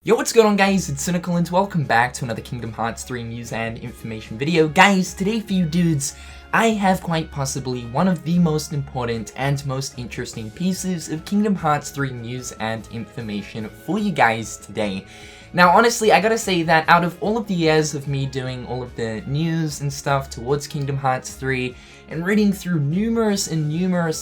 Yo, what's going on guys, it's Cynical and welcome back to another Kingdom Hearts 3 news and information video. Guys, today for you dudes, I have quite possibly one of the most important and most interesting pieces of Kingdom Hearts 3 news and information for you guys today. Now honestly, I gotta say that out of all of the years of me doing all of the news and stuff towards Kingdom Hearts 3, and reading through numerous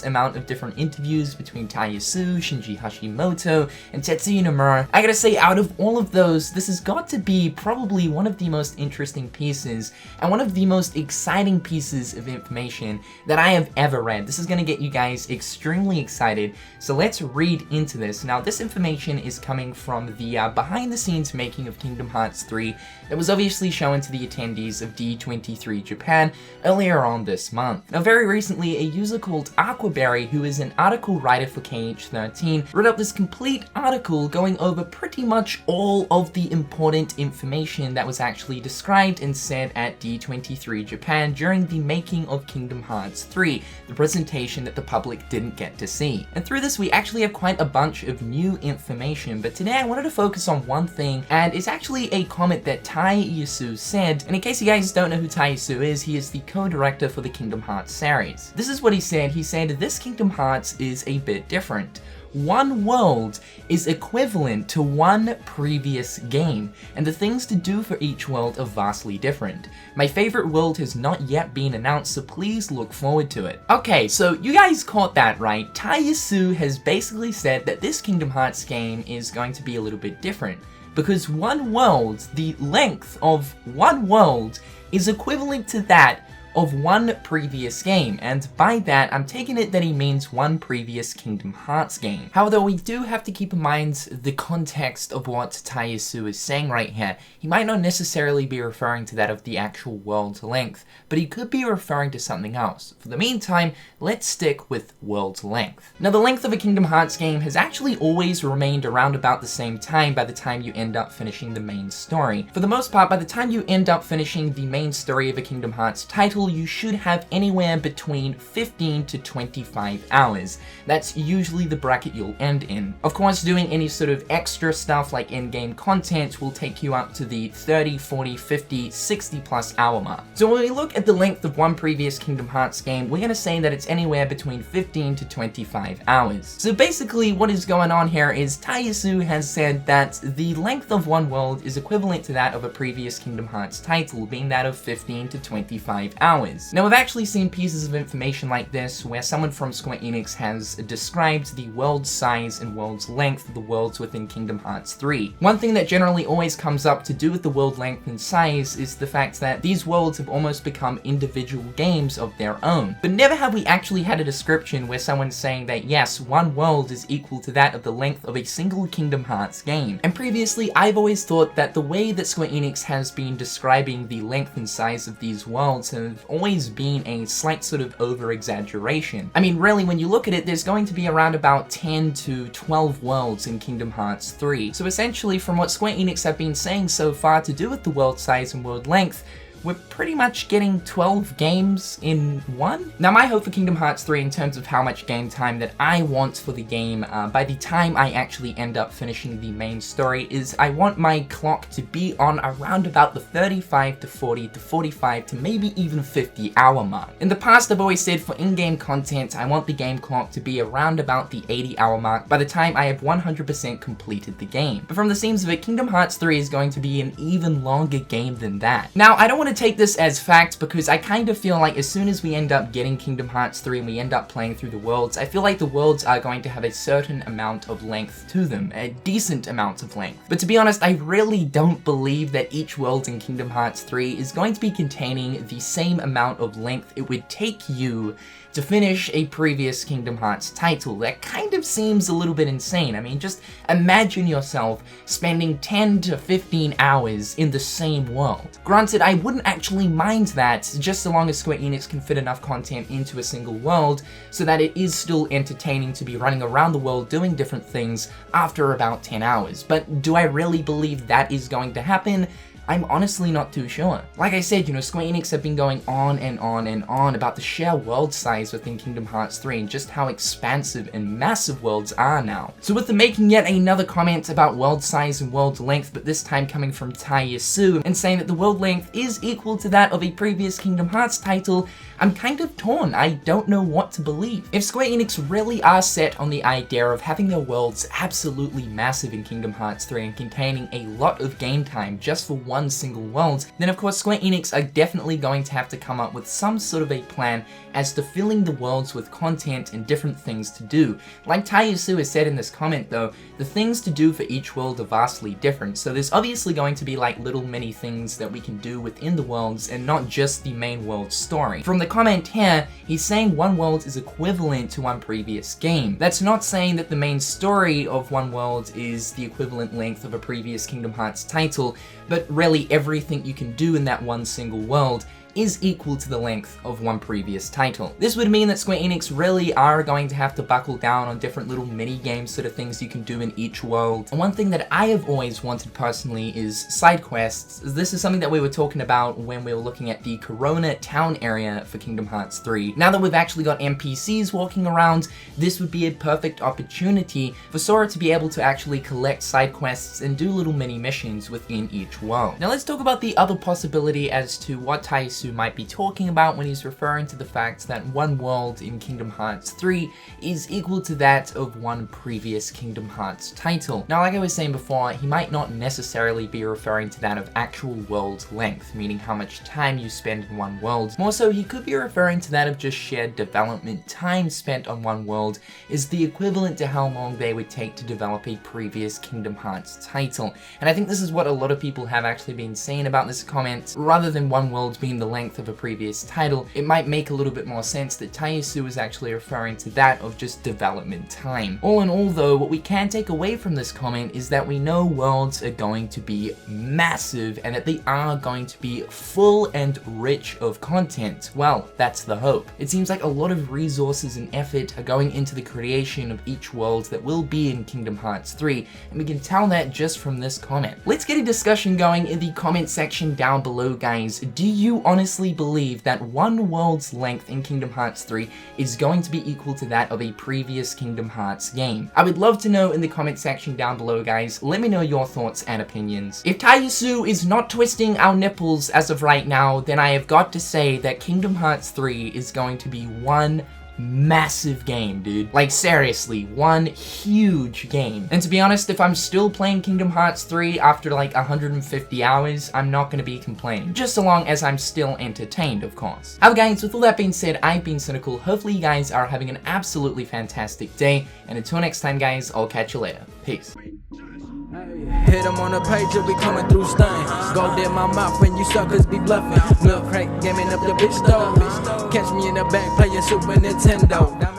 amount of different interviews between Tai Yasue, Shinji Hashimoto, and Tetsuya Nomura, I gotta say out of all of those, this has got to be probably one of the most interesting pieces, and one of the most exciting pieces of information that I have ever read. This is gonna get you guys extremely excited, so let's read into this. Now this information is coming from the behind the scenes making of Kingdom Hearts 3 that was obviously shown to the attendees of D23 Japan earlier on this month. Now very recently, a user called Aquaberry, who is an article writer for KH13, wrote up this complete article going over pretty much all of the important information that was actually described and said at D23 Japan during the making of Kingdom Hearts 3, the presentation that the public didn't get to see. And through this we actually have quite a bunch of new information, but today I wanted to focus on one thing, and it's actually a comment that Tai Yasue said, and in case you guys don't know who Tai Yasue is, he is the co-director for the Kingdom Hearts series. This is what he said. He said, "This Kingdom Hearts is a bit different. One world is equivalent to one previous game, and the things to do for each world are vastly different. My favorite world has not yet been announced, so please look forward to it." Okay, so you guys caught that right. Tai Yasue has basically said that this Kingdom Hearts game is going to be a little bit different, because one world, the length of one world, is equivalent to that of one previous game, and by that I'm taking it that he means one previous Kingdom Hearts game. However, we do have to keep in mind the context of what Tai Yasue is saying right here. He might not necessarily be referring to that of the actual world length, but he could be referring to something else. For the meantime, let's stick with world length. Now the length of a Kingdom Hearts game has actually always remained around about the same time by the time you end up finishing the main story. For the most part, by the time you end up finishing the main story of a Kingdom Hearts title, you should have anywhere between 15 to 25 hours. That's usually the bracket you'll end in. Of course, doing any sort of extra stuff like in-game content will take you up to the 30, 40, 50, 60 plus hour mark. So when we look at the length of one previous Kingdom Hearts game, we're gonna say that it's anywhere between 15 to 25 hours. So basically what is going on here is Tai Yasue has said that the length of one world is equivalent to that of a previous Kingdom Hearts title, being that of 15 to 25 hours. Now I've actually seen pieces of information like this where someone from Square Enix has described the world size and world's length of the worlds within Kingdom Hearts 3. One thing that generally always comes up to do with the world length and size is the fact that these worlds have almost become individual games of their own. But never have we actually had a description where someone's saying that yes, one world is equal to that of the length of a single Kingdom Hearts game. And previously I've always thought that the way that Square Enix has been describing the length and size of these worlds have always been a slight sort of over-exaggeration. I mean, really, when you look at it, there's going to be around about 10 to 12 worlds in Kingdom Hearts 3. So essentially, from what Square Enix have been saying so far to do with the world size and world length, we're pretty much getting 12 games in one. Now my hope for Kingdom Hearts 3 in terms of how much game time that I want for the game by the time I actually end up finishing the main story is I want my clock to be on around about the 35 to 40 to 45 to maybe even 50 hour mark. In the past I've always said for in-game content I want the game clock to be around about the 80 hour mark by the time I have 100% completed the game. But from the seams of it, Kingdom Hearts 3 is going to be an even longer game than that. Now I don't want to take this as fact because I kind of feel like as soon as we end up getting Kingdom Hearts 3 and we end up playing through the worlds, I feel like the worlds are going to have a certain amount of length to them, a decent amount of length. But to be honest, I really don't believe that each world in Kingdom Hearts 3 is going to be containing the same amount of length it would take you to finish a previous Kingdom Hearts title. That kind of seems a little bit insane. I mean, just imagine yourself spending 10 to 15 hours in the same world. Granted, I wouldn't actually mind that, just so long as Square Enix can fit enough content into a single world so that it is still entertaining to be running around the world doing different things after about 10 hours. But do I really believe that is going to happen? I'm honestly not too sure. Like I said, you know, Square Enix have been going on and on and on about the sheer world size within Kingdom Hearts 3 and just how expansive and massive worlds are now. So with them making yet another comment about world size and world length, but this time coming from Tai Yasue and saying that the world length is equal to that of a previous Kingdom Hearts title, I'm kind of torn. I don't know what to believe. If Square Enix really are set on the idea of having their worlds absolutely massive in Kingdom Hearts 3 and containing a lot of game time just for one single world, then of course Square Enix are definitely going to have to come up with some sort of a plan as to filling the worlds with content and different things to do. Like Tai Yasue has said in this comment though, the things to do for each world are vastly different, so there's obviously going to be like little mini things that we can do within the worlds and not just the main world story. From the comment here, he's saying one world is equivalent to one previous game. That's not saying that the main story of one world is the equivalent length of a previous Kingdom Hearts title, but really everything you can do in that one single world is equal to the length of one previous title. This would mean that Square Enix really are going to have to buckle down on different little mini-game sort of things you can do in each world. And one thing that I have always wanted personally is side quests. This is something that we were talking about when we were looking at the Corona town area for Kingdom Hearts 3. Now that we've actually got NPCs walking around, this would be a perfect opportunity for Sora to be able to actually collect side quests and do little mini missions within each world. Now let's talk about the other possibility as to what Tai Yasue might be talking about when he's referring to the fact that one world in Kingdom Hearts 3 is equal to that of one previous Kingdom Hearts title. Now, like I was saying before, he might not necessarily be referring to that of actual world length, meaning how much time you spend in one world. More so, he could be referring to that of just shared development time spent on one world is the equivalent to how long they would take to develop a previous Kingdom Hearts title. And I think this is what a lot of people have actually been saying about this comment. Rather than one world being the length of a previous title, it might make a little bit more sense that Tai Yasue is actually referring to that of just development time. All in all though, what we can take away from this comment is that we know worlds are going to be massive and that they are going to be full and rich of content. Well, that's the hope. It seems like a lot of resources and effort are going into the creation of each world that will be in Kingdom Hearts 3, and we can tell that just from this comment. Let's get a discussion going in the comment section down below, guys. Do you honestly believe that one world's length in Kingdom Hearts 3 is going to be equal to that of a previous Kingdom Hearts game? I would love to know in the comment section down below, guys. Let me know your thoughts and opinions. If Tai Yasue is not twisting our nipples as of right now, then I have got to say that Kingdom Hearts 3 is going to be one massive game, dude. Like seriously, one huge game. And to be honest, if I'm still playing Kingdom Hearts 3 after like 150 hours, I'm not gonna be complaining. Just so long as I'm still entertained, of course. However guys, with all that being said, I've been Cynical. Hopefully you guys are having an absolutely fantastic day. And until next time guys, I'll catch you later. Peace. Hit them on the page, you'll be coming through stunning. Gold in my mouth when you suckers be bluffing. Milk crate, gaming up your bitch though. Catch me in the back playing Super Nintendo.